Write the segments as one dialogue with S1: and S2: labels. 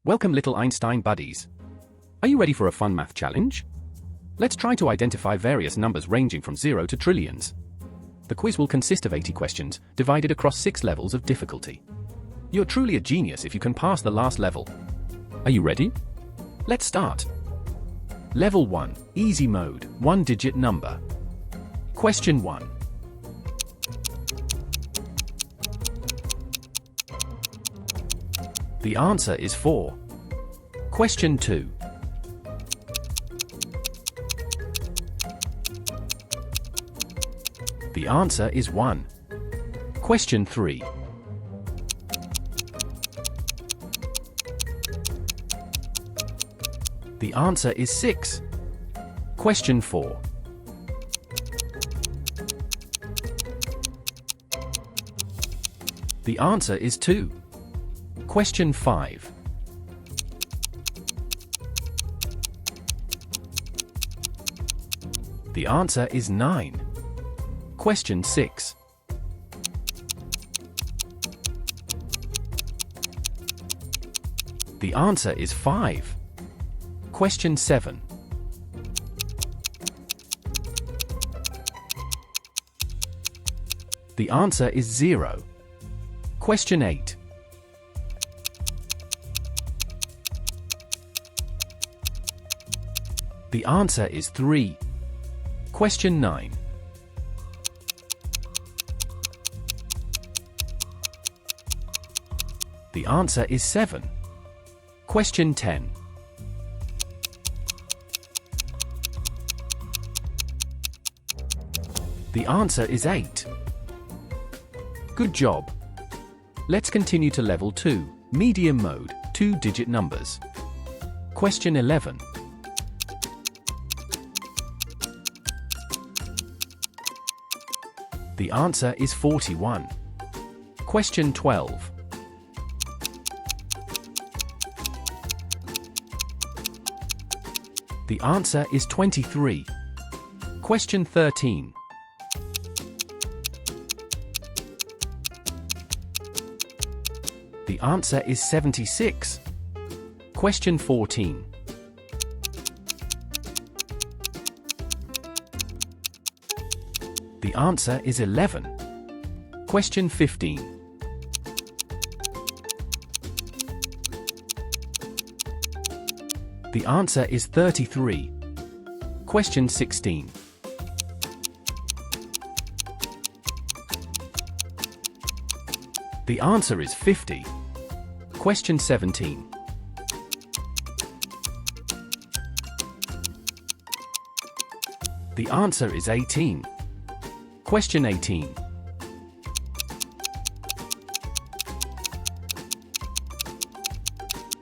S1: Welcome, little Einstein buddies. Are you ready for a fun math challenge? Let's try to identify various numbers ranging from 0 to trillions. The quiz will consist of 80 questions, divided across 6 levels of difficulty. You're truly a genius if you can pass the last level. Are you ready? Let's start. Level 1, Easy Mode, 1-digit number. Question 1. The answer is 4. Question 2. The answer is 1. Question 3. The answer is 6. Question 4. The answer is 2. Question 5. The answer is 9. Question 6. The answer is 5. Question 7. The answer is 0. Question 8. The answer is 3. Question 9. The answer is 7. Question 10. The answer is 8. Good job. Let's continue to level 2, medium mode, 2-digit numbers. Question 11. The answer is 41. Question 12. The answer is 23. Question 13. The answer is 76. Question 14. The answer is 11. Question 15. The answer is 33. Question 16. The answer is 50. Question 17. The answer is 18. Question 18.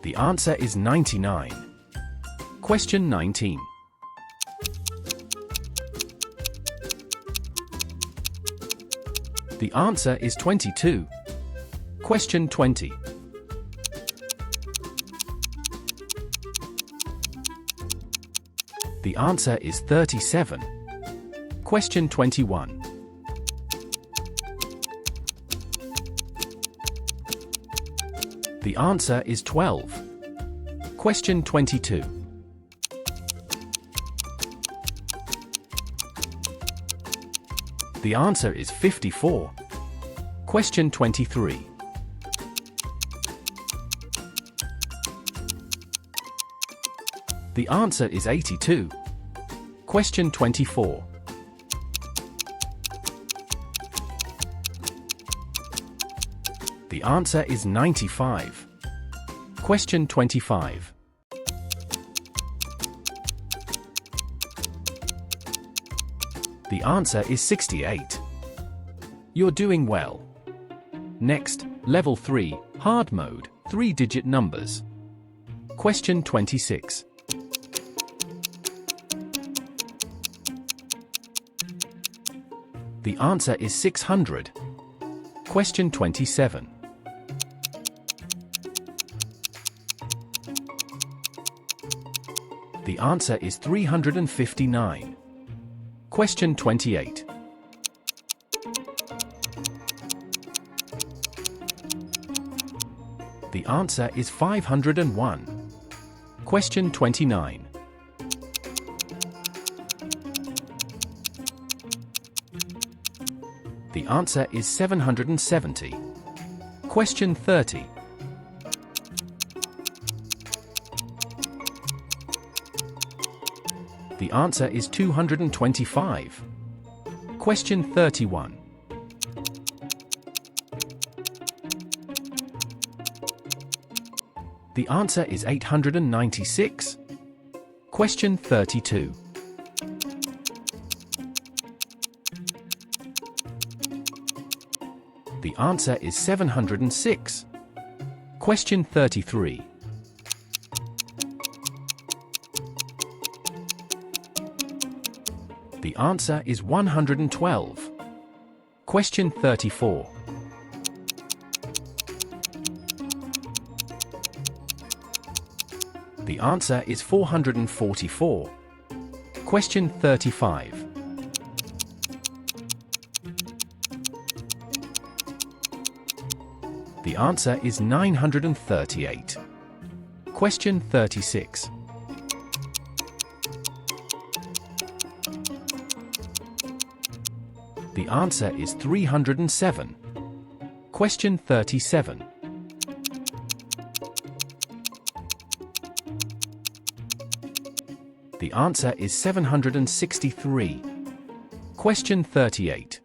S1: The answer is 99. Question 19. The answer is 22. Question 20. The answer is 37. Question 21. The answer is 12. Question 22. The answer is 54. Question 23. The answer is 82. Question 24. The answer is 95. Question 25. The answer is 68. You're doing well. Next, level 3, hard mode, 3-digit numbers. Question 26. The answer is 600. Question 27. The answer is 359. Question 28. The answer is 501. Question 29. The answer is 770. Question 30. The answer is 225. Question 31. The answer is 896. Question 32. The answer is 706. Question 33. The answer is 112. Question 34. The answer is 444. Question 35. The answer is 938. Question 36. The answer is 307. Question 37. The answer is 763. Question 38.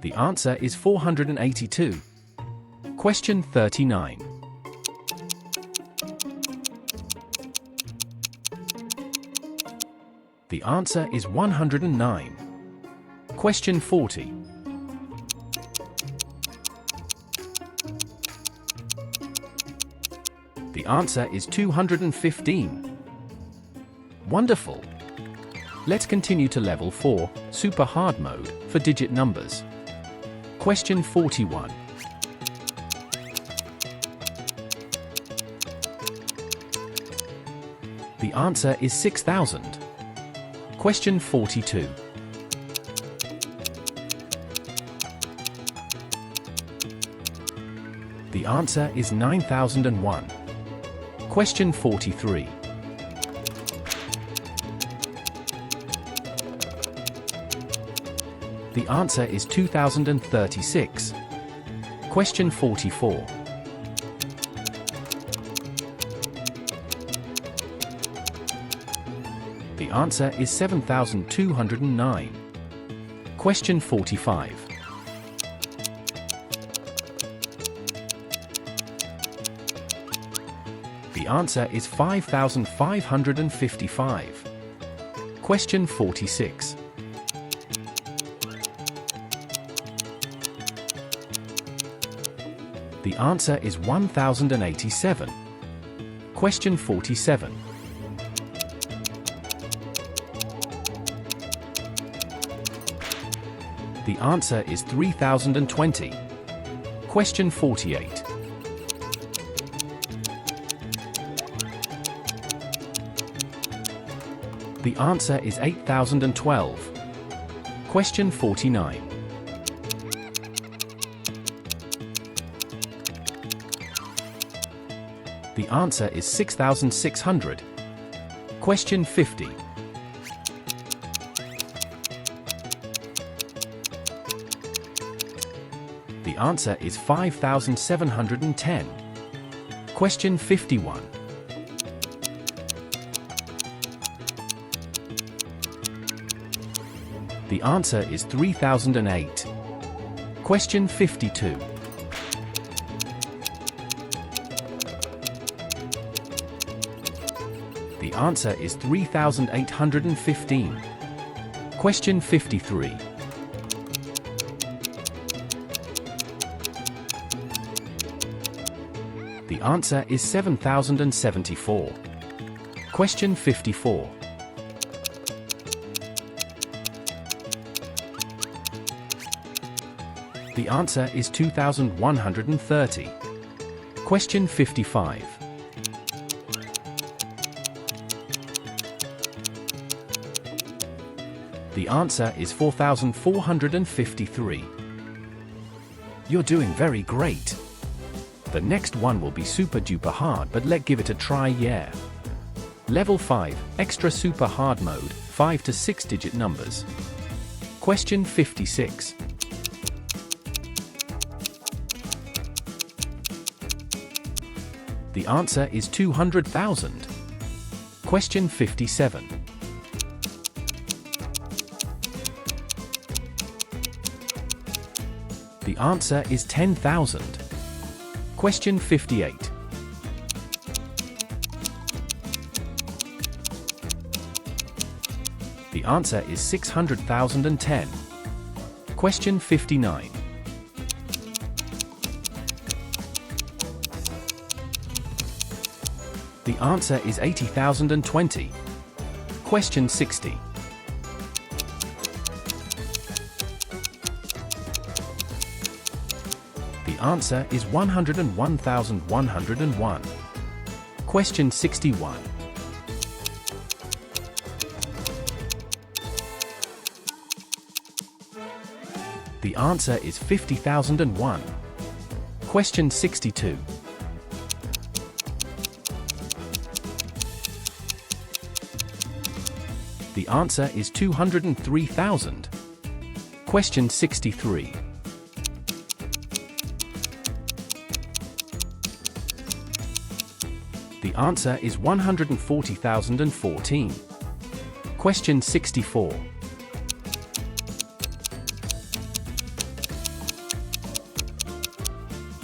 S1: The answer is 482. Question 39. The answer is 109. Question 40. The answer is 215. Wonderful! Let's continue to level 4, super hard mode, for digit numbers. Question 41. The answer is 6,000. Question 42. The answer is 9,001. Question 43. The answer is 2,036. Question 44. The answer is 7,209. Question 45. The answer is 5,555. Question 46. The answer is 1,087. Question 47. The answer is 3,020. Question 48. The answer is 8,012. Question 49. The answer is 6,600. Question 50. The answer is 5,710. Question 51. The answer is 3,008. Question 52. The answer is 3,815. Question 53. The answer is 7,074. Question 54. The answer is 2,130. Question 55. The answer is 4,453. You're doing very great. The next one will be super duper hard, but let's give it a try, yeah. Level 5, Extra Super Hard Mode, 5 to 6 digit numbers. Question 56. The answer is 200,000. Question 57. The answer is 10,000. Question 58. The answer is 600,010. Question 59. The answer is 80,020. Question 60. The answer is 101,101. Question 61. The answer is 50,001. Question 62. The answer is 203,000. Question 63. The answer is 140,014. Question 64.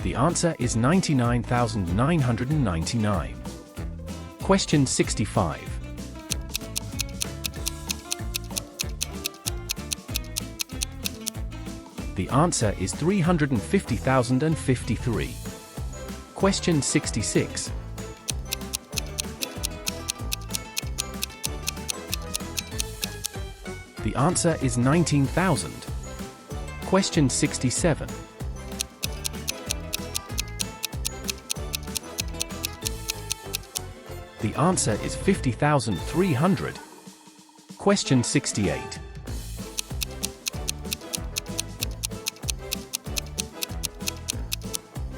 S1: The answer is 99,999. Question 65. The answer is 350,053. Question 66. The answer is 19,000. Question 67. The answer is 50,300. Question 68.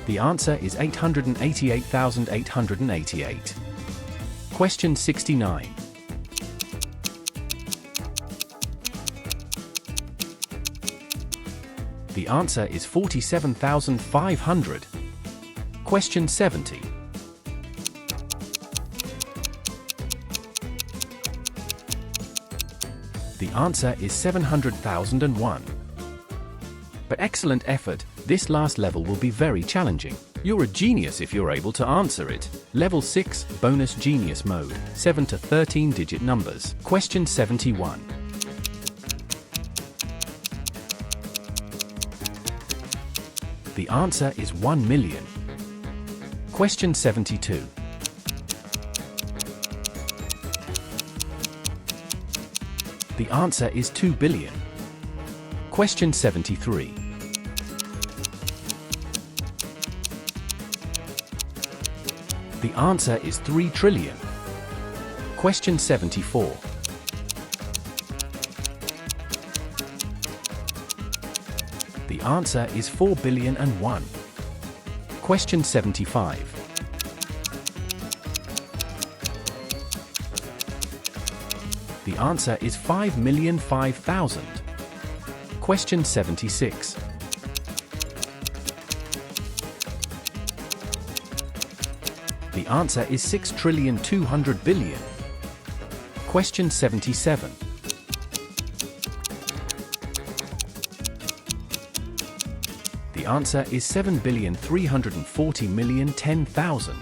S1: The answer is 888,888. Question 69. The answer is 47,500. Question 70. The answer is 700,001. But excellent effort, this last level will be very challenging. You're a genius if you're able to answer it. Level 6, Bonus Genius Mode, 7 to 13 digit numbers. Question 71. The answer is 1 million. Question 72. The answer is 2 billion. Question 73. The answer is 3 trillion. Question 74. The answer is 4 billion and 1. Question 75. The answer is 5,005,000. Question 76. The answer is 6,200,000,000,000. Question 77. The answer is 7,340,010,000.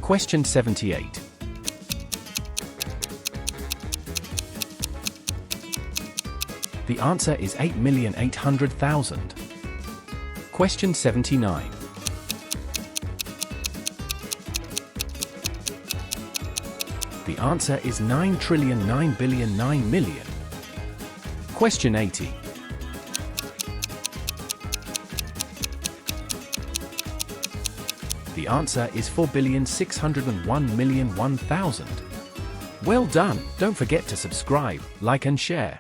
S1: Question 78. The answer is 8,800,000. Question 79. The answer is 9,909,000,000,000. Question 80. The answer is 4,601,001,000. Well done! Don't forget to subscribe, like and share.